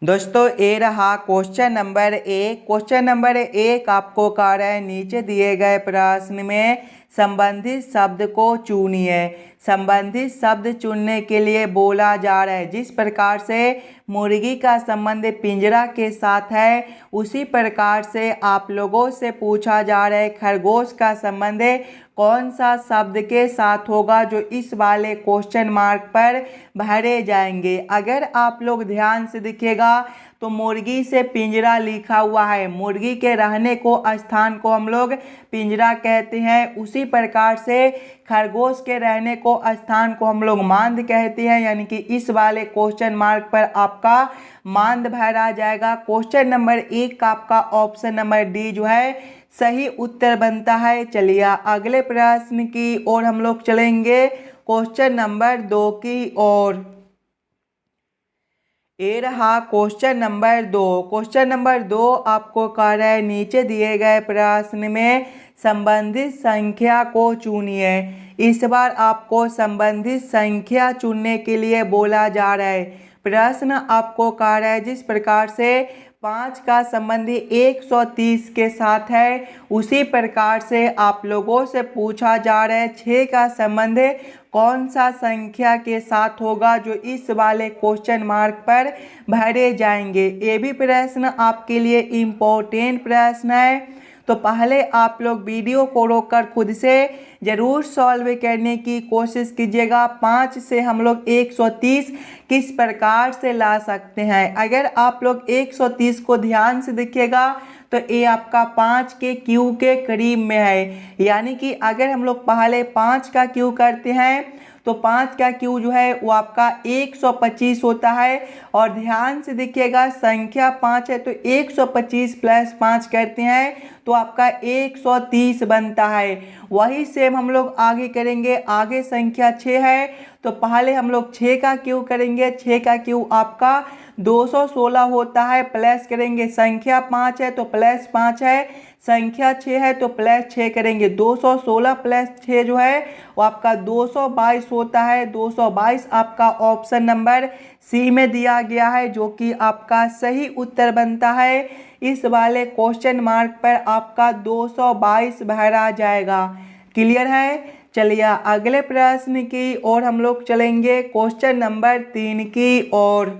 दोस्तों ये रहा क्वेश्चन नंबर एक। क्वेश्चन नंबर एक आपको कह रहा है नीचे दिए गए प्रश्न में संबंधित शब्द को चुनिए। संबंधित शब्द चुनने के लिए बोला जा रहा है जिस प्रकार से मुर्गी का संबंध पिंजरा के साथ है उसी प्रकार से आप लोगों से पूछा जा रहा है खरगोश का संबंध कौन सा शब्द के साथ होगा जो इस वाले क्वेश्चन मार्क पर भरे जाएंगे। अगर आप लोग ध्यान से देखिएगा तो मुर्गी से पिंजरा लिखा हुआ है। मुर्गी के रहने को स्थान को हम लोग पिंजरा कहते हैं। उसी प्रकार से खरगोश के रहने को स्थान को हम लोग मांद कहते हैं। यानी कि इस वाले क्वेश्चन मार्क पर आपका मांद भरा जाएगा। क्वेश्चन नंबर एक का आपका ऑप्शन नंबर डी जो है सही उत्तर बनता है। चलिए अगले प्रश्न की ओर हम लोग चलेंगे, क्वेश्चन नंबर दो की ओर। ये रहा क्वेश्चन नंबर दो। क्वेश्चन नंबर दो आपको कह रहा है नीचे दिए गए प्रश्न में संबंधित संख्या को चुनिए। इस बार आपको संबंधित संख्या चुनने के लिए बोला जा रहा है। प्रश्न आपको कह रहा है जिस प्रकार से 5 का संबंधी 130 के साथ है उसी प्रकार से आप लोगों से पूछा जा रहा है 6 का संबंध कौन सा संख्या के साथ होगा जो इस वाले क्वेश्चन मार्क पर भरे जाएंगे। ये भी प्रश्न आपके लिए इम्पोर्टेंट प्रश्न है। तो पहले आप लोग वीडियो को रोककर खुद से ज़रूर सॉल्व करने की कोशिश कीजिएगा। 5 से हम लोग 130 किस प्रकार से ला सकते हैं। अगर आप लोग 130 को ध्यान से देखिएगा तो ये आपका 5 के क्यू के करीब में है। यानी कि अगर हम लोग पहले 5 का क्यू करते हैं तो 5 का क्यू जो है वो आपका 125 होता है। और ध्यान से देखिएगा संख्या 5 है तो 125 प्लस 5 करते हैं तो आपका 130 बनता है। वही सेम हम लोग आगे करेंगे। आगे संख्या 6 है तो पहले हम लोग 6 का क्यू करेंगे। 6 का क्यू आपका 216 होता है। प्लस करेंगे संख्या 5 है तो प्लस 5 है। संख्या 6 है तो प्लस 6 करेंगे। 216 प्लस 6 जो है वो आपका 222 होता है। 222 आपका ऑप्शन नंबर सी में दिया गया है जो कि आपका सही उत्तर बनता है। इस वाले क्वेश्चन मार्क पर आपका 222 भरा जाएगा। क्लियर है। चलिए अगले प्रश्न की ओर हम लोग चलेंगे, क्वेश्चन नंबर 3 की ओर।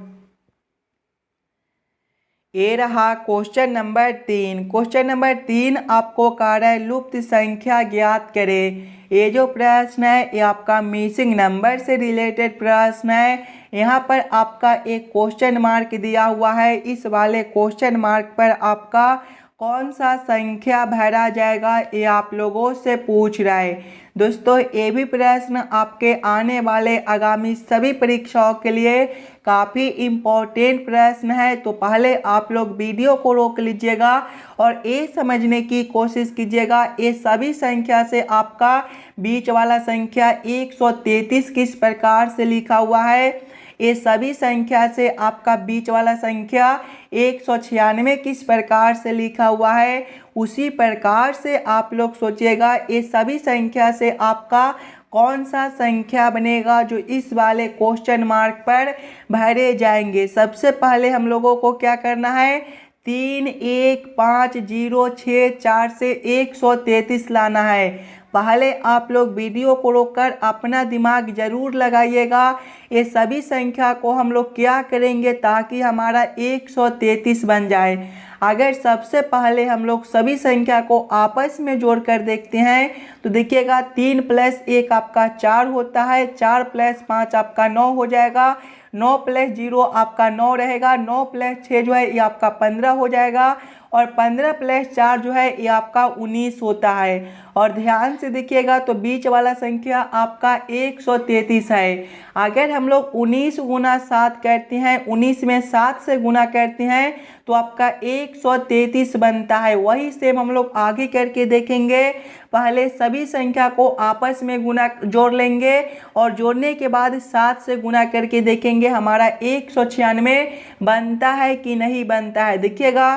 ये रहा क्वेश्चन नंबर 3। क्वेश्चन नंबर 3 आपको कह रहा है लुप्त संख्या ज्ञात करें। ये जो प्रश्न है ये आपका मिसिंग नंबर से रिलेटेड प्रश्न है। यहाँ पर आपका एक क्वेश्चन मार्क दिया हुआ है। इस वाले क्वेश्चन मार्क पर आपका कौन सा संख्या भरा जाएगा ये आप लोगों से पूछ रहा है। दोस्तों ये भी प्रश्न आपके आने वाले आगामी सभी परीक्षाओं के लिए काफ़ी इम्पोर्टेंट प्रश्न है। तो पहले आप लोग वीडियो को रोक लीजिएगा और ये समझने की कोशिश कीजिएगा ये सभी संख्या से आपका बीच वाला संख्या 133 किस प्रकार से लिखा हुआ है। ये सभी संख्या से आपका बीच वाला संख्या 196 किस प्रकार से लिखा हुआ है। उसी प्रकार से आप लोग सोचिएगा ये सभी संख्या से आपका कौन सा संख्या बनेगा जो इस वाले क्वेश्चन मार्क पर भरे जाएंगे। सबसे पहले हम लोगों को क्या करना है 3 1 5 0 6 4 से 133 लाना है। पहले आप लोग वीडियो को रोककर अपना दिमाग जरूर लगाइएगा। ये सभी संख्या को हम लोग क्या करेंगे ताकि हमारा 133 बन जाए। अगर सबसे पहले हम लोग सभी संख्या को आपस में जोड़कर देखते हैं तो देखिएगा 3 प्लस 1 आपका 4 होता है। 4 प्लस 5 आपका 9 हो जाएगा। 9 प्लस 0 आपका 9 रहेगा। 9 प्लस 6 जो है ये आपका 15 हो जाएगा। और 15 प्लस 4 जो है ये आपका 19 होता है। और ध्यान से देखिएगा तो बीच वाला संख्या आपका 133 है। अगर हम लोग 19 गुना 7 करते हैं 19 में 7 से गुना करते हैं तो आपका 133 बनता है। वही सेम हम लोग आगे करके देखेंगे। पहले सभी संख्या को आपस में गुना जोड़ लेंगे और जोड़ने के बाद 7 से गुना करके देखेंगे हमारा 196 बनता है कि नहीं बनता है। देखिएगा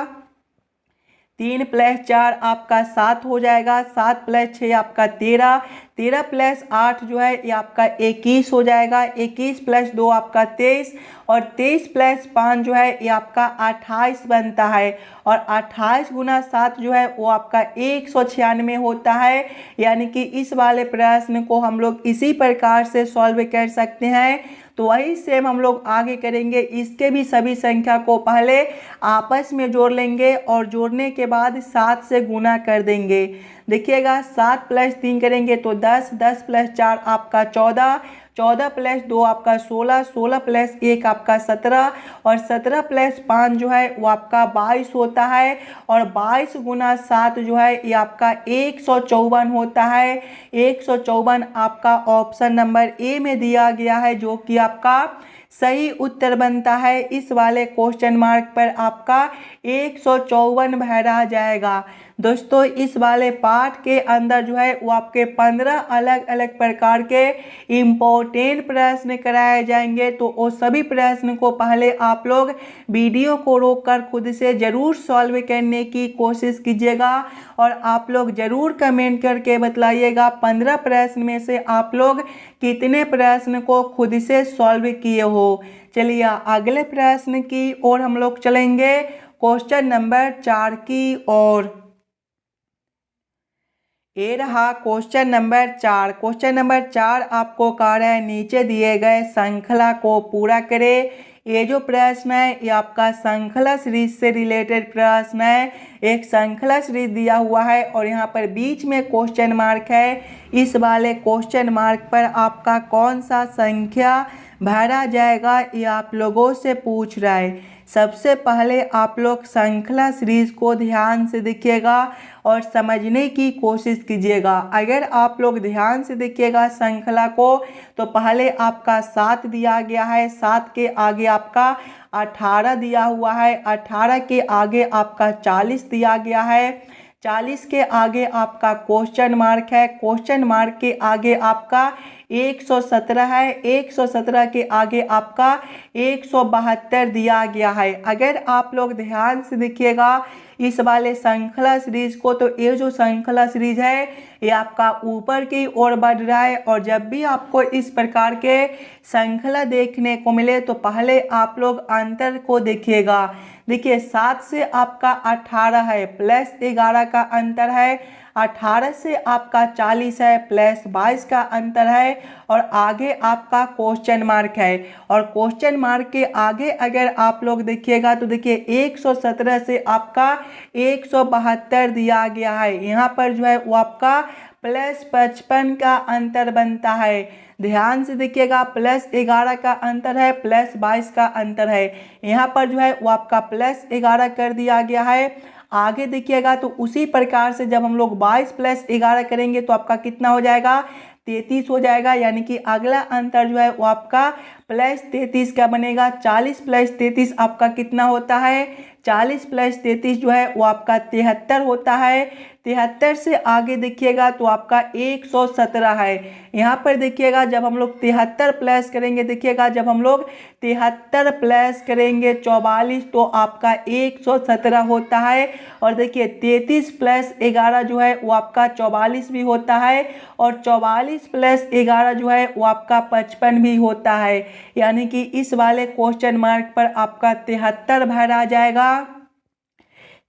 3 प्लस 4 आपका 7 हो जाएगा। 7 प्लस 6 आपका 13। 13 प्लस 8 जो है ये आपका 21 हो जाएगा। 21 प्लस 2 आपका 23 और 23 प्लस 5 जो है ये आपका 28 बनता है। और 28 गुना 7 जो है वो आपका 196 होता है। यानी कि इस वाले प्रश्न को हम लोग इसी प्रकार से सॉल्व कर सकते हैं। तो वही सेम हम लोग आगे करेंगे। इसके भी सभी संख्या को पहले आपस में जोड़ लेंगे और जोड़ने के बाद 7 से गुना कर देंगे। देखिएगा 7 प्लस 3 करेंगे तो 10, 10 प्लस 4 आपका 14, 14 प्लस 2 आपका 16, 16 प्लस 1 आपका 17 और 17 प्लस 5 जो है वो आपका 22 होता है। और 22 गुना 7 जो है ये आपका 154 होता है। 154 आपका ऑप्शन नंबर ए में दिया गया है, जो कि आपका सही उत्तर बनता है। इस वाले क्वेश्चन मार्क पर आपका 154 भरा जाएगा। दोस्तों इस वाले पार्ट के अंदर जो है वो आपके 15 अलग अलग प्रकार के इम्पोर्टेंट प्रश्न कराए जाएंगे। तो वो सभी प्रश्न को पहले आप लोग वीडियो को रोककर खुद से ज़रूर सॉल्व करने की कोशिश कीजिएगा। और आप लोग ज़रूर कमेंट करके बतलाइएगा 15 प्रश्न में से आप लोग कितने प्रश्न को खुद से सॉल्व किए हो। चलिए अगले प्रश्न की ओर हम लोग चलेंगे, क्वेश्चन नंबर 4 की ओर। ये रहा क्वेश्चन नंबर 4। क्वेश्चन नंबर 4 आपको कह रहा है नीचे दिए गए श्रृंखला को पूरा करें। ये जो प्रश्न है ये आपका श्रृंखला सीरीज से रिलेटेड प्रश्न है। एक श्रृंखला सीरीज दिया हुआ है और यहाँ पर बीच में क्वेश्चन मार्क है। इस वाले क्वेश्चन मार्क पर आपका कौन सा संख्या भरा जाएगा ये आप लोगों से पूछ रहा है। सबसे पहले आप लोग श्रृंखला सीरीज को ध्यान से देखिएगा और समझने की कोशिश कीजिएगा। अगर आप लोग ध्यान से देखिएगा श्रृंखला को तो पहले आपका 7 दिया गया है, 7 के आगे आपका 18 दिया हुआ है, 18 के आगे आपका 40 दिया गया है, 40 के आगे आपका क्वेश्चन मार्क है, क्वेश्चन मार्क के आगे आपका 117 है, 117 के आगे आपका 172 दिया गया है। अगर आप लोग ध्यान से देखिएगा इस वाले श्रृंखला सीरीज को तो ये जो श्रृंखला सीरीज है ये आपका ऊपर की ओर बढ़ रहा है। और जब भी आपको इस प्रकार के श्रृंखला देखने को मिले तो पहले आप लोग अंतर को देखिएगा। देखिए 7 से आपका 18 है, प्लस 11 का अंतर है, 18 से आपका 40 है, प्लस 22 का अंतर है और आगे आपका क्वेश्चन मार्क है। और क्वेश्चन मार्क के आगे अगर आप लोग देखिएगा तो देखिए 117 से आपका 172 दिया गया है। यहाँ पर जो है वो आपका प्लस 55 का अंतर बनता है। ध्यान से देखिएगा प्लस 11 का अंतर है, प्लस 22 का अंतर है। यहाँ पर जो है वो आपका प्लस 11 कर दिया गया है। आगे देखिएगा तो उसी प्रकार से जब हम लोग 22 प्लस 11 करेंगे तो आपका कितना हो जाएगा, 33 हो जाएगा। यानी कि अगला अंतर जो है वो आपका प्लस 33 का बनेगा। 40 प्लस 33 आपका कितना होता है, 40 प्लस 33 जो है वो आपका 73 होता है। 73 से आगे देखिएगा तो आपका 117 है। यहाँ पर देखिएगा जब हम लोग 73 प्लस करेंगे, देखिएगा जब हम लोग 73 प्लस करेंगे 44 तो आपका 117 होता है। और देखिए 33 प्लस 11 जो है वो आपका 44 भी होता है और 44 प्लस 11 जो है वो आपका 55 भी होता है। यानी कि इस वाले क्वेश्चन मार्क पर आपका 73 भरा जाएगा।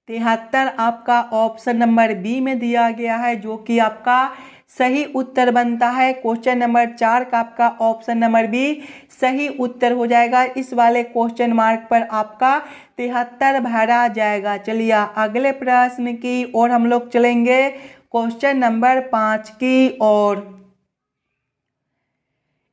73 आपका ऑप्शन नंबर बी में दिया गया है, जो कि आपका सही उत्तर बनता है। क्वेश्चन नंबर 4 का आपका ऑप्शन नंबर बी सही उत्तर हो जाएगा। इस वाले क्वेश्चन मार्क पर आपका 73 भरा जाएगा। चलिए अगले प्रश्न की ओर हम लोग चलेंगे, क्वेश्चन नंबर 5 की ओर।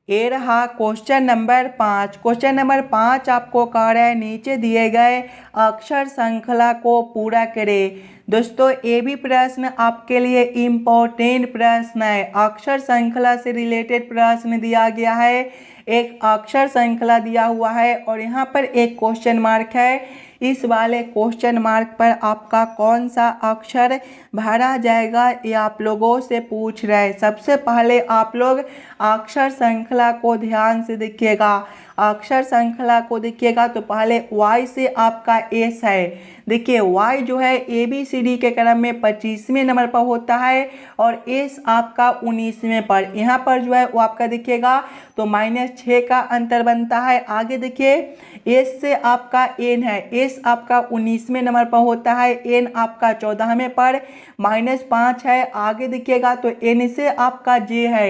ये रहा क्वेश्चन नंबर 5। क्वेश्चन नंबर 5 आपको कह रहा है नीचे दिए गए अक्षर श्रृंखला को पूरा करें। दोस्तों ये भी प्रश्न आपके लिए इम्पोर्टेंट प्रश्न है। अक्षर श्रृंखला से रिलेटेड प्रश्न दिया गया है। एक अक्षर श्रृंखला दिया हुआ है और यहाँ पर एक क्वेश्चन मार्क है। इस वाले क्वेश्चन मार्क पर आपका कौन सा अक्षर भरा जाएगा ये आप लोगों से पूछ रहे हैं। सबसे पहले आप लोग अक्षर श्रृंखला को ध्यान से देखिएगा। अक्षर श्रृंखला को देखिएगा तो पहले Y से आपका S है। देखिए Y जो है ABCD के क्रम में 25वें नंबर पर होता है और S आपका 19वें पर। यहाँ पर जो है वो आपका देखिएगा तो -6 का अंतर बनता है। आगे देखिए S से आपका N है, S आपका 19वें नंबर पर होता है, N आपका 14वें पर, -5 है। आगे देखिएगा तो N से आपका J है,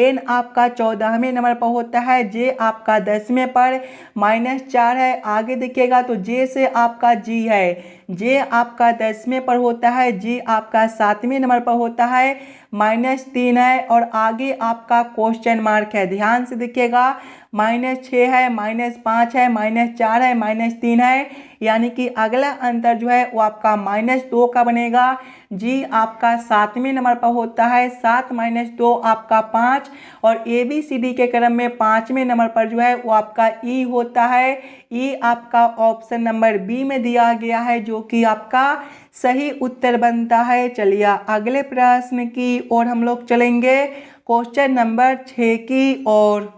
N आपका 14वें नंबर पर होता है, J आपका 10वें पर, -4 है। आगे देखिएगा तो J से आपका G है, J आपका 10वें पर होता है, G आपका 7वें नंबर पर होता है, -3 है। और आगे आपका क्वेश्चन मार्क है, ध्यान से देखिएगा, -6 है, -5 है, -4 है, -3 है, यानी कि अगला अंतर जो है वो आपका -2 का बनेगा। G आपका 7वें नंबर पर होता है, 7 - 2 आपका 5 और ABCD के क्रम में 5वें नंबर पर जो है वो आपका E होता है। E आपका ऑप्शन नंबर बी में दिया गया है जो कि आपका सही उत्तर बनता है। चलिए अगले प्रश्न की ओर हम लोग चलेंगे, क्वेश्चन नंबर 6 की ओर।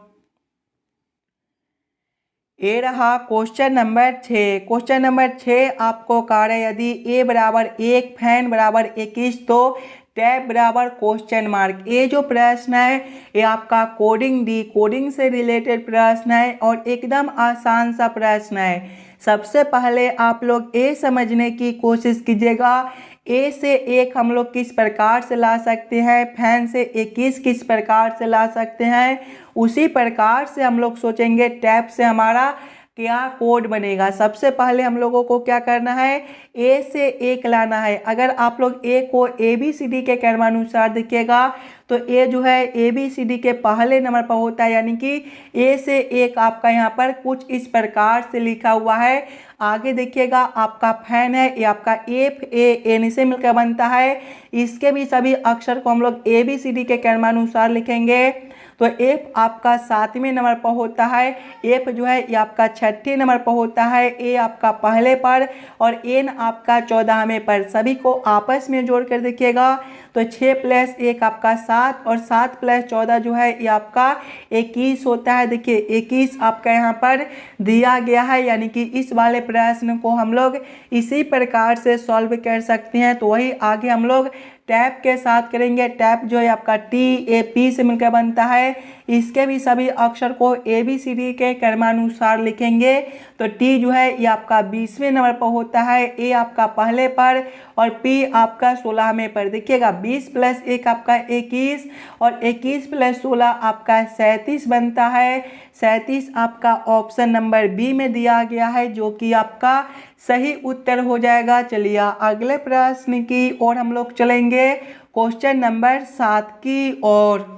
ये रहा क्वेश्चन नंबर 6। क्वेश्चन नंबर 6 आपको कार्य यदि A बराबर 1 फैन बराबर 21 तो टैब बराबर क्वेश्चन मार्क। ये जो प्रश्न है ये आपका कोडिंग डी कोडिंग से रिलेटेड प्रश्न है और एकदम आसान सा प्रश्न है। सबसे पहले आप लोग ये समझने की कोशिश कीजिएगा ए से 1 हम लोग किस प्रकार से ला सकते हैं, फैन से 21 किस प्रकार से ला सकते हैं, उसी प्रकार से हम लोग सोचेंगे टैब से हमारा क्या कोड बनेगा। सबसे पहले हम लोगों को क्या करना है, ए से 1 लाना है। अगर आप लोग ए को ABCD के क्रमानुसार देखिएगा तो ए जो है ABCD के पहले नंबर पर होता है, यानी कि ए से 1 आपका यहाँ पर कुछ इस प्रकार से लिखा हुआ है। आगे देखिएगा आपका फैन है, ये आपका FAN से मिलकर बनता है। इसके भी सभी अक्षर को हम लोग ABCD के क्रमानुसार लिखेंगे। तो F आपका 7वें नंबर पर होता है, F जो है ये आपका 6ठे नंबर पर होता है, A आपका पहले पर और N आपका 14वें पर। सभी को आपस में जोड़ कर देखिएगा तो 6 + 1 आपका 7 और 7 + 14 जो है ये आपका 21 होता है। देखिए 21 आपका यहाँ पर दिया गया है, यानी कि इस वाले प्रश्न को हम लोग इसी प्रकार से सॉल्व कर सकते हैं। तो वही आगे हम लोग टैब के साथ करेंगे। टैब जो है आपका TAP से मिलकर बनता है। इसके भी सभी अक्षर को ABCD के क्रमानुसार लिखेंगे। तो T जो है ये आपका 20वें नंबर पर होता है, A आपका पहले पर और P आपका 16वें पर। देखिएगा 20 + 1 आपका 21 और 21 + 16 आपका 37 बनता है। 37 आपका ऑप्शन नंबर बी में दिया गया है जो कि आपका सही उत्तर हो जाएगा। चलिए अगले प्रश्न की ओर हम लोग चलेंगे, क्वेश्चन नंबर 7 की ओर।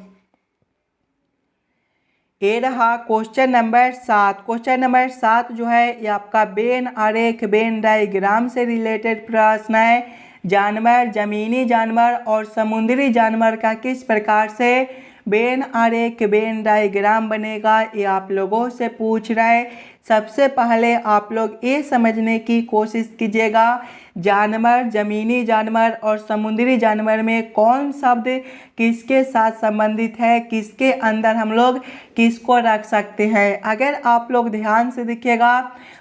ये रहा क्वेश्चन नंबर 7। क्वेश्चन नंबर 7 जो है ये आपका वेन आरेख वेन डायग्राम से रिलेटेड प्रश्न है। जानवर, जमीनी जानवर और समुद्री जानवर का किस प्रकार से वेन आरेख वेन डायग्राम बनेगा, ये आप लोगों से पूछ रहा है। सबसे पहले आप लोग ये समझने की कोशिश कीजिएगा जानवर, जमीनी जानवर और समुद्री जानवर में कौन शब्द किसके साथ संबंधित है, किसके अंदर हम लोग किसको रख सकते हैं। अगर आप लोग ध्यान से देखिएगा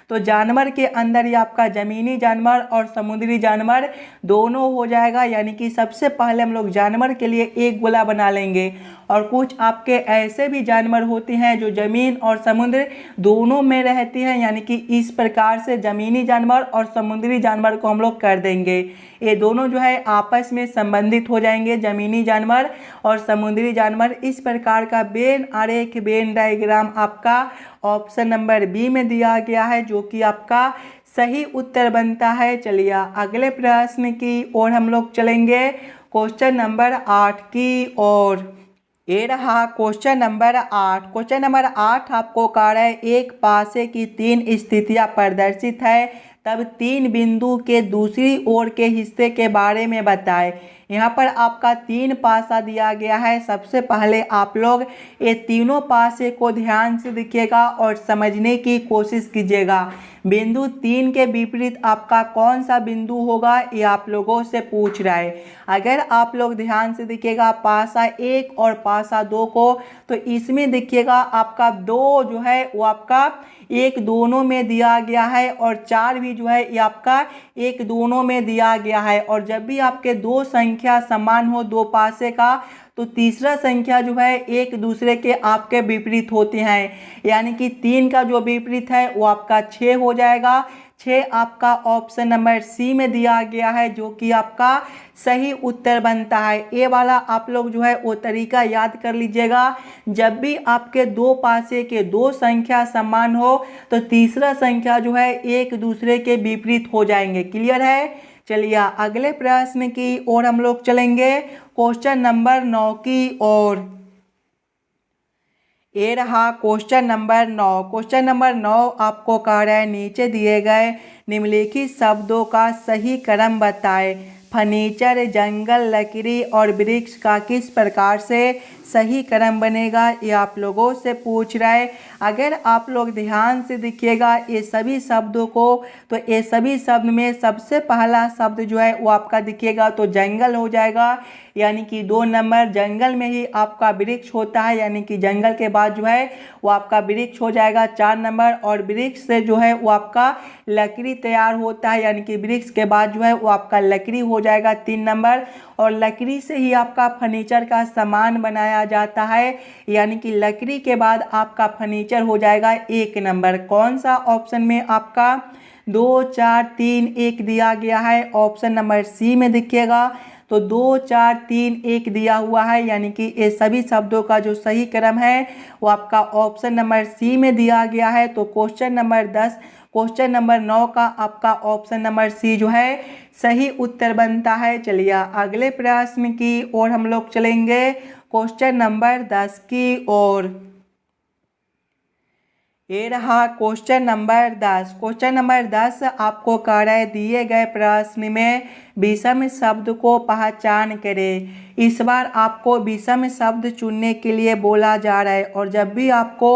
तो जानवर के अंदर ही आपका जमीनी जानवर और समुद्री जानवर दोनों हो जाएगा, यानी कि सबसे पहले हम लोग जानवर के लिए एक गोला बना लेंगे। और कुछ आपके ऐसे भी जानवर होते हैं जो ज़मीन और समुद्र दोनों में रहती हैं, यानी कि इस प्रकार से ज़मीनी जानवर और समुद्री जानवर को हम लोग कर देंगे। ये दोनों जो है आपस में संबंधित हो जाएंगे, ज़मीनी जानवर और समुद्री जानवर। इस प्रकार का वेन आरेख वेन डायग्राम आपका ऑप्शन नंबर बी में दिया गया है जो कि आपका सही उत्तर बनता है। चलिए अगले प्रश्न की ओर हम लोग चलेंगे, क्वेश्चन नंबर 8 की ओर। ये रहा क्वेश्चन नंबर 8। क्वेश्चन नंबर 8 आपको कह रहा है एक पासे की 3 स्थितियां प्रदर्शित है, तब 3 बिंदु के दूसरी ओर के हिस्से के बारे में बताएं। यहाँ पर आपका 3 पासा दिया गया है। सबसे पहले आप लोग ये तीनों पासे को ध्यान से देखिएगा और समझने की कोशिश कीजिएगा। बिंदु 3 के विपरीत आपका कौन सा बिंदु होगा, ये आप लोगों से पूछ रहा है। अगर आप लोग ध्यान से देखिएगा पासा 1 और पासा 2 को, तो इसमें देखिएगा आपका 2 जो है वो आपका 1 दोनों में दिया गया है और 4 भी जो है ये आपका 1 दोनों में दिया गया है। और जब भी आपके दो संख्या समान हो दो पासे का, तो तीसरा संख्या जो है एक दूसरे के आपके विपरीत होते हैं। यानी कि 3 का जो विपरीत है वो आपका 6 हो जाएगा। 6 आपका ऑप्शन नंबर सी में दिया गया है, जो कि आपका सही उत्तर बनता है। ये वाला आप लोग जो है वो तरीका याद कर लीजिएगा। जब भी आपके दो पासे के दो संख्या समान हो, तो तीसरा संख्या जो है एक दूसरे के विपरीत हो जाएंगे। क्लियर है? चलिए अगले प्रश्न की ओर हम लोग चलेंगे, क्वेश्चन नंबर 9 की ओर। ये रहा क्वेश्चन नंबर 9। क्वेश्चन नंबर 9 आपको कह रहा है नीचे दिए गए निम्नलिखित शब्दों का सही क्रम बताएं। फर्नीचर, जंगल, लकड़ी और वृक्ष का किस प्रकार से सही क्रम बनेगा, ये आप लोगों से पूछ रहा है। अगर आप लोग ध्यान से देखिएगा ये सभी शब्दों को, तो ये सभी शब्द में सबसे पहला शब्द जो है वो आपका दिखेगा तो जंगल हो जाएगा। यानी कि 2 नंबर जंगल में ही आपका वृक्ष होता है, यानी कि जंगल के बाद जो है वो आपका वृक्ष हो जाएगा 4 नंबर। और वृक्ष से जो है वो आपका लकड़ी तैयार होता है, यानी कि वृक्ष के बाद जो है वो आपका लकड़ी हो जाएगा 3 नंबर। और लकड़ी से ही आपका फर्नीचर का सामान बनाया जाता है, यानी कि लकड़ी के बाद आपका फर्नीचर हो जाएगा 1 नंबर। कौन सा ऑप्शन में आपका 2, 4, 3, 1 दिया गया है? ऑप्शन नंबर सी में देखिएगा तो 2, 4, 3, 1 दिया हुआ है। यानी कि ये सभी शब्दों का जो सही क्रम है वो आपका ऑप्शन नंबर सी में दिया गया है। तो क्वेश्चन नंबर 10, क्वेश्चन नंबर 9 का आपका ऑप्शन नंबर सी जो है सही उत्तर बनता है। चलिए अगले प्रश्न की ओर हम लोग चलेंगे, क्वेश्चन नंबर 10 की ओर। ये रहा क्वेश्चन नंबर 10। क्वेश्चन नंबर 10 आपको कह रहा है दिए गए प्रश्न में विषम शब्द को पहचान करें। इस बार आपको विषम शब्द चुनने के लिए बोला जा रहा है। और जब भी आपको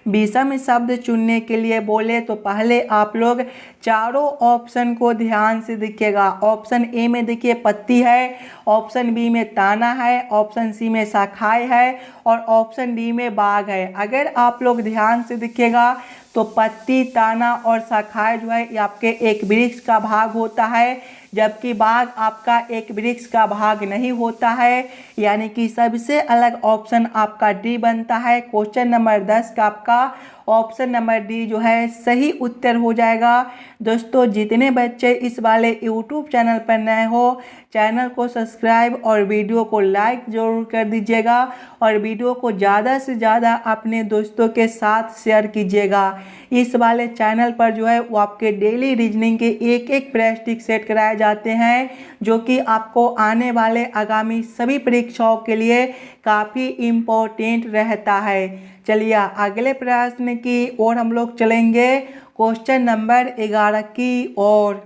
विषम शब्द चुनने के लिए बोले, तो पहले आप लोग चारों ऑप्शन को ध्यान से देखिएगा। ऑप्शन ए में देखिए पत्ती है, ऑप्शन बी में ताना है, ऑप्शन सी में शाखाएं है और ऑप्शन डी में बाग है। अगर आप लोग ध्यान से देखिएगा तो पत्ती, ताना और शाखाएं जो है ये आपके एक वृक्ष का भाग होता है, जबकि बाग आपका एक वृक्ष का भाग नहीं होता है। यानी कि सबसे अलग ऑप्शन आपका डी बनता है। क्वेश्चन नंबर 10 का आपका ऑप्शन नंबर डी जो है सही उत्तर हो जाएगा। दोस्तों जितने बच्चे इस वाले यूट्यूब चैनल पर नए हो, चैनल को सब्सक्राइब और वीडियो को लाइक ज़रूर कर दीजिएगा और वीडियो को ज़्यादा से ज़्यादा अपने दोस्तों के साथ शेयर कीजिएगा। इस वाले चैनल पर जो है वो आपके डेली रीजनिंग के एक प्रैक्टिस सेट कराए जाते हैं, जो कि आपको आने वाले आगामी सभी परीक्षाओं के लिए काफ़ी इम्पोर्टेंट रहता है। चलिए अगले प्रश्न की ओर हम लोग चलेंगे, क्वेश्चन नंबर 11 की ओर।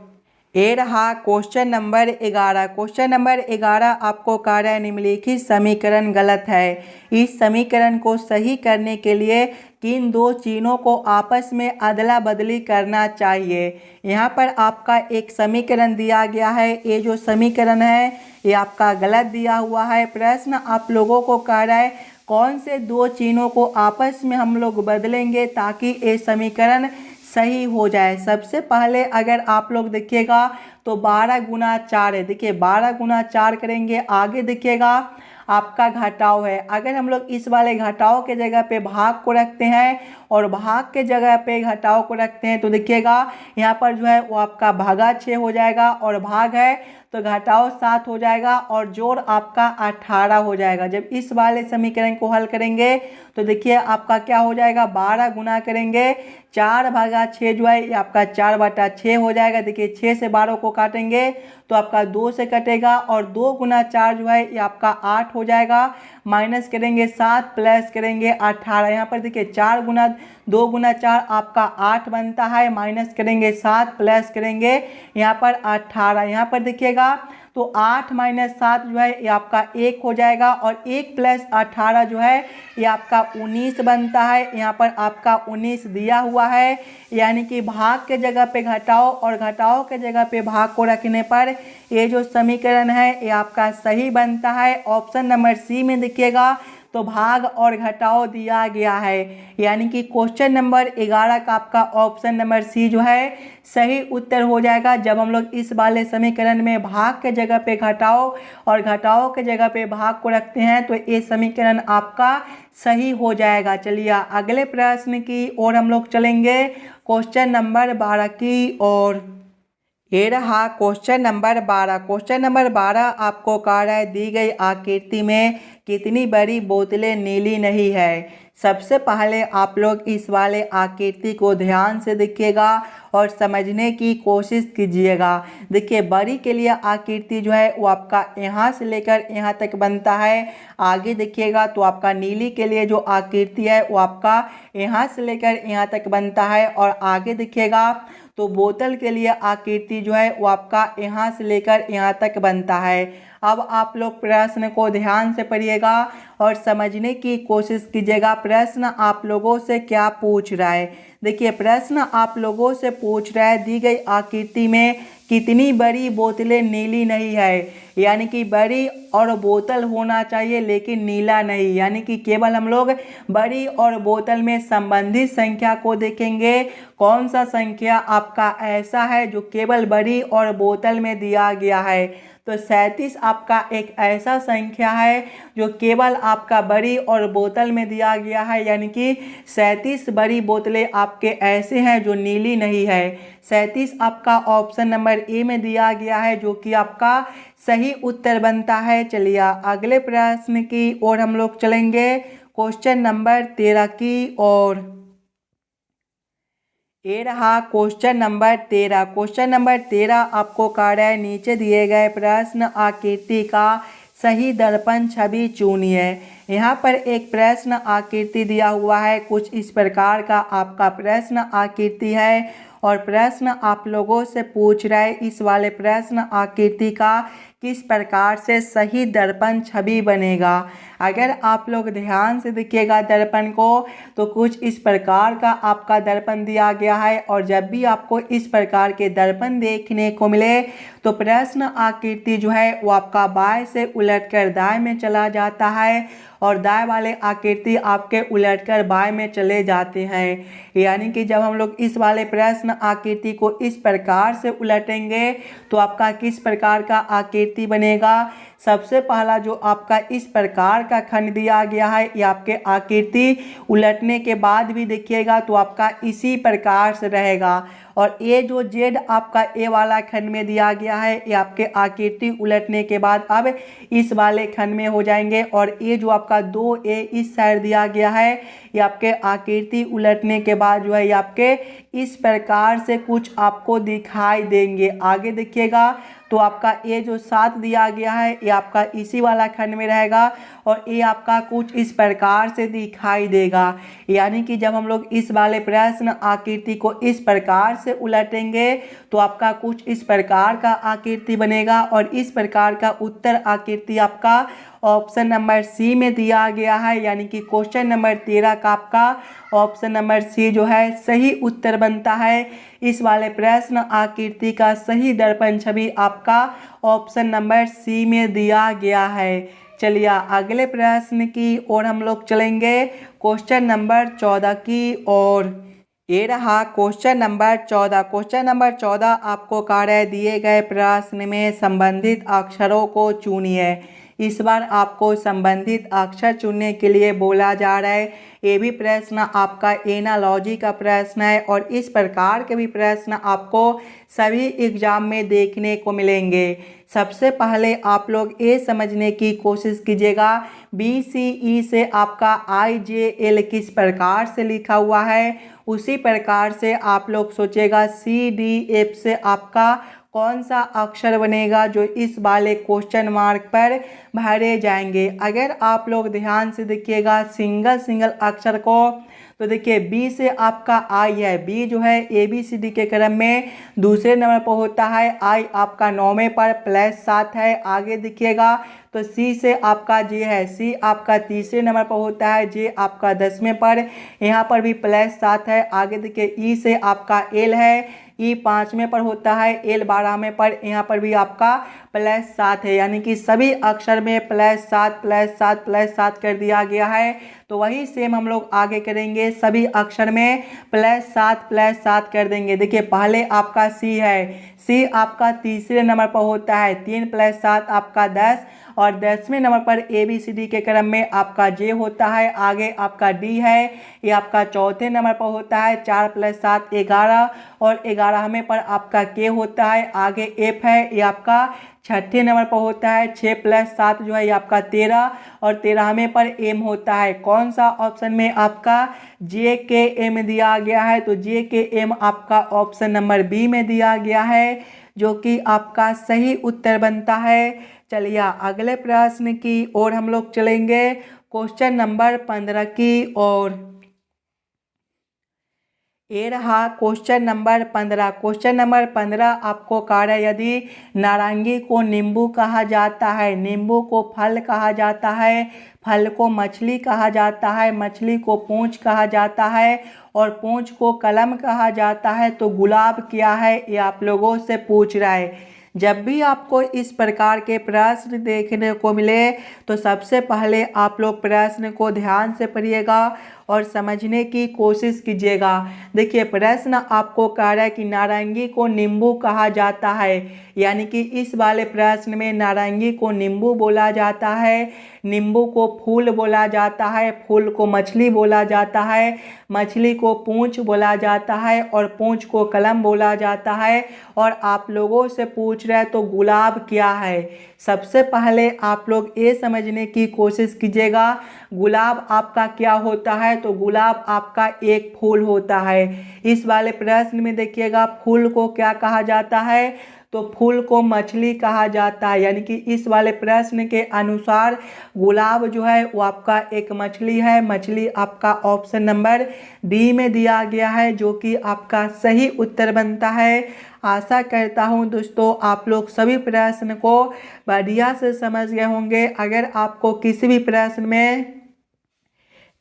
ये रहा क्वेश्चन नंबर 11। क्वेश्चन नंबर 11 आपको कह रहा है निम्नलिखित समीकरण गलत है। इस समीकरण को सही करने के लिए किन दो चिन्हों को आपस में अदला बदली करना चाहिए। यहाँ पर आपका एक समीकरण दिया गया है। ये जो समीकरण है ये आपका गलत दिया हुआ है। प्रश्न आप लोगों को कह रहा है कौन से दो चिन्हों को आपस में हम लोग बदलेंगे ताकि ये समीकरण सही हो जाए। सबसे पहले अगर आप लोग देखिएगा तो 12 गुना 4 है। देखिए 12 गुना 4 करेंगे, आगे देखिएगा आपका घटाव है। अगर हम लोग इस वाले घटाव के जगह पे भाग को रखते हैं और भाग के जगह पे घटाव को रखते हैं, तो देखिएगा यहाँ पर जो है वो आपका भागा 6 हो जाएगा और भाग है तो घटाव 7 हो जाएगा और जोड़ आपका 18 हो जाएगा। जब इस वाले समीकरण को हल करेंगे तो देखिए आपका क्या हो जाएगा, 12 गुना करेंगे 4 भागा 6 जो है ये आपका 4/6 हो जाएगा। देखिए 6 से 12 को काटेंगे तो आपका 2 से कटेगा और 2 गुना 4 जो है ये आपका 8 हो जाएगा। माइनस करेंगे 7 प्लस करेंगे 18। यहाँ पर देखिए 2 गुना 4 आपका 8 बनता है। माइनस करेंगे 7 प्लस करेंगे यहाँ पर 18। यहाँ पर देखिएगा तो 8 माइनस 7 जो है ये आपका 1 हो जाएगा और 1 प्लस 18 जो है ये आपका 19 बनता है। यहाँ पर आपका 19 दिया हुआ है, यानी कि भाग के जगह पे घटाओ और घटाओ के जगह पे भाग को रखने पर ये जो समीकरण है ये आपका सही बनता है। ऑप्शन नंबर सी में देखिएगा तो भाग और घटाओ दिया गया है, यानी कि क्वेश्चन नंबर 11 का आपका ऑप्शन नंबर सी जो है सही उत्तर हो जाएगा। जब हम लोग इस वाले समीकरण में भाग के जगह पे घटाओ और घटाओ के जगह पे भाग को रखते हैं तो ये समीकरण आपका सही हो जाएगा। चलिए अगले प्रश्न की ओर हम लोग चलेंगे, क्वेश्चन नंबर 12 की ओर। ये रहा क्वेश्चन नंबर 12। क्वेश्चन नंबर 12 आपको कह रहा है दी गई आकृति में कितनी बड़ी बोतलें नीली नहीं है। सबसे पहले आप लोग इस वाले आकृति को ध्यान से देखिएगा और समझने की कोशिश कीजिएगा। देखिए बड़ी के लिए आकृति जो है वो आपका यहाँ से लेकर यहाँ तक बनता है। आगे देखिएगा तो आपका नीली के लिए जो आकृति है वो आपका यहाँ से लेकर यहाँ तक बनता है और आगे देखिएगा तो बोतल के लिए आकृति जो है वो आपका यहाँ से लेकर यहाँ तक बनता है। अब आप लोग प्रश्न को ध्यान से पढ़िएगा और समझने की कोशिश कीजिएगा प्रश्न आप लोगों से क्या पूछ रहा है। देखिए प्रश्न आप लोगों से पूछ रहा है दी गई आकृति में कितनी बड़ी बोतलें नीली नहीं है, यानी कि बड़ी और बोतल होना चाहिए लेकिन नीला नहीं, यानी कि केवल हम लोग बड़ी और बोतल में संबंधित संख्या को देखेंगे। कौन सा संख्या आपका ऐसा है जो केवल बड़ी और बोतल में दिया गया है, तो 37 आपका एक ऐसा संख्या है जो केवल आपका बड़ी और बोतल में दिया गया है, यानी कि 37 बड़ी बोतलें आपके ऐसे हैं जो नीली नहीं है। 37 आपका ऑप्शन नंबर ए में दिया गया है जो कि आपका सही उत्तर बनता है। चलिए अगले प्रश्न की ओर हम लोग चलेंगे, क्वेश्चन नंबर 13 की ओर। ये रहा क्वेश्चन नंबर 13। क्वेश्चन नंबर 13 आपको कह रहा है नीचे दिए गए प्रश्न आकृति का सही दर्पण छवि चुनिए। यहाँ पर एक प्रश्न आकृति दिया हुआ है, कुछ इस प्रकार का आपका प्रश्न आकृति है और प्रश्न आप लोगों से पूछ रहा है इस वाले प्रश्न आकृति का किस प्रकार से सही दर्पण छवि बनेगा। अगर आप लोग ध्यान से देखिएगा दर्पण को तो कुछ इस प्रकार का आपका दर्पण दिया गया है और जब भी आपको इस प्रकार के दर्पण देखने को मिले तो प्रश्न आकृति जो है वो आपका बाएं से उलटकर दाएं में चला जाता है और दाएं वाले आकृति आपके उलटकर बाएं में चले जाते हैं। यानी कि जब हम लोग इस वाले प्रश्न आकृति को इस प्रकार से उलटेंगे तो आपका किस प्रकार का आकृति बनेगा। सबसे पहला जो आपका इस प्रकार का खंड दिया गया है ये आपके आकृति उलटने के बाद भी देखिएगा तो आपका इसी प्रकार से रहेगा और ये जो जेड आपका ए वाला खंड में दिया गया है ये आपके आकृति उलटने के बाद अब इस वाले खंड में हो जाएंगे और ये जो आपका 2A इस साइड दिया गया है ये आपके आकृति उलटने के बाद जो है ये आपके इस प्रकार से कुछ आपको दिखाई देंगे। आगे देखिएगा तो आपका ये जो 7 दिया गया है ये आपका इसी वाला खंड में रहेगा और ये आपका कुछ इस प्रकार से दिखाई देगा। यानी कि जब हम लोग इस वाले प्रश्न आकृति को इस प्रकार से उलटेंगे तो आपका कुछ इस प्रकार का आकृति बनेगा और इस प्रकार का उत्तर आकृति आपका ऑप्शन नंबर सी में दिया गया है। यानी कि क्वेश्चन नंबर 13 का आपका ऑप्शन नंबर सी जो है सही उत्तर बनता है। इस वाले प्रश्न आकृति का सही दर्पण छवि आपका ऑप्शन नंबर सी में दिया गया है। चलिए अगले प्रश्न की ओर हम लोग चलेंगे, क्वेश्चन नंबर 14 की ओर। ये रहा क्वेश्चन नंबर 14। क्वेश्चन नंबर 14 आपको कह रहा है दिए गए प्रश्न में संबंधित अक्षरों को चुनिए। इस बार आपको संबंधित अक्षर चुनने के लिए बोला जा रहा है। ये भी प्रश्न आपका एनालॉजी का प्रश्न है और इस प्रकार के भी प्रश्न आपको सभी एग्जाम में देखने को मिलेंगे। सबसे पहले आप लोग ये समझने की कोशिश कीजिएगा BCE से आपका IJL किस प्रकार से लिखा हुआ है, उसी प्रकार से आप लोग सोचेगा CDF से आपका कौन सा अक्षर बनेगा जो इस वाले क्वेश्चन मार्क पर भरे जाएंगे। अगर आप लोग ध्यान से देखिएगा सिंगल सिंगल अक्षर को, तो देखिए बी से आपका आई है, बी जो है ABCD के क्रम में दूसरे नंबर पर होता है, आई आपका 9वें पर +7 है। आगे देखिएगा तो सी से आपका जे है, सी आपका तीसरे नंबर पर होता है, जे आपका 10वें पर, यहाँ पर भी +7 है। आगे देखिए ई से आपका एल है, ई 5वें पर होता है, एल 12वें पर, यहाँ पर भी आपका +7 है। यानी कि सभी अक्षर में +7 +7 +7 कर दिया गया है। तो वही सेम हम लोग आगे करेंगे, सभी अक्षर में +7 +7 कर देंगे। देखिए पहले आपका सी है, सी आपका तीसरे नंबर पर होता है, 3 + 7 आपका 10, और 10वें नंबर पर ABCD के क्रम में आपका जे होता है। आगे आपका डी है, ये आपका चौथे नंबर पर होता है, 4 + 7 11, और 11वें पर आपका के होता है। आगे एफ है, ये आपका छठे नंबर पर होता है, 6 + 7 जो है ये आपका 13, और 13वें पर एम होता है। कौन सा ऑप्शन में आपका जे के एम दिया गया है, तो जे के एम आपका ऑप्शन नंबर बी में दिया गया है, जो कि आपका सही उत्तर बनता है। चलिए अगले प्रश्न की ओर हम लोग चलेंगे, क्वेश्चन नंबर 15 की ओर। ये रहा क्वेश्चन नंबर 15। क्वेश्चन नंबर 15 आपको कार्य, यदि नारंगी को नींबू कहा जाता है, नींबू को फल कहा जाता है, फल को मछली कहा जाता है, मछली को पूंछ कहा जाता है, और पूंछ को कलम कहा जाता है, तो गुलाब क्या है, ये आप लोगों से पूछ रहा है। जब भी आपको इस प्रकार के प्रश्न देखने को मिले तो सबसे पहले आप लोग प्रश्न को ध्यान से पढ़िएगा और समझने की कोशिश कीजिएगा। देखिए प्रश्न आपको कह रहा है कि नारंगी को नींबू कहा जाता है, यानी कि इस वाले प्रश्न में नारंगी को नींबू बोला जाता है, नींबू को फूल बोला जाता है, फूल को मछली बोला जाता है, मछली को पूंछ बोला जाता है, और पूंछ को कलम बोला जाता है, और आप लोगों से पूछ रहे हैं तो गुलाब क्या है। सबसे पहले आप लोग ये समझने की कोशिश कीजिएगा गुलाब आपका क्या होता है, तो गुलाब आपका एक फूल होता है। इस वाले प्रश्न में देखिएगा फूल को क्या कहा जाता है, तो फूल को मछली कहा जाता है, यानी कि इस वाले प्रश्न के अनुसार गुलाब जो है वो आपका एक मछली है। मछली आपका ऑप्शन नंबर डी में दिया गया है, जो कि आपका सही उत्तर बनता है। आशा करता हूं दोस्तों आप लोग सभी प्रश्न को बढ़िया से समझ गए होंगे। अगर आपको किसी भी प्रश्न में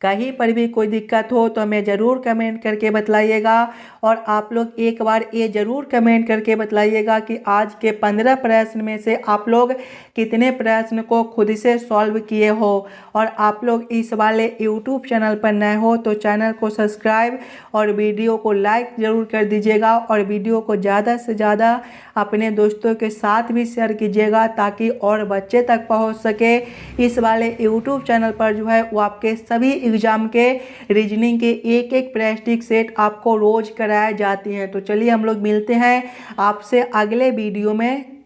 कहीं पर भी कोई दिक्कत हो तो हमें ज़रूर कमेंट करके बतलाइएगा, और आप लोग एक बार ये ज़रूर कमेंट करके बतलाइएगा कि आज के 15 प्रश्न में से आप लोग कितने प्रश्न को खुद से सॉल्व किए हो। और आप लोग इस वाले यूट्यूब चैनल पर नए हो तो चैनल को सब्सक्राइब और वीडियो को लाइक ज़रूर कर दीजिएगा, और वीडियो को ज़्यादा से ज़्यादा अपने दोस्तों के साथ भी शेयर कीजिएगा ताकि और बच्चे तक पहुँच सके। इस वाले यूट्यूब चैनल पर जो है वो आपके सभी एग्जाम के रीजनिंग के एक एक प्रैक्टिस सेट आपको रोज कराए जाती हैं। तो चलिए हम लोग मिलते हैं आपसे अगले वीडियो में।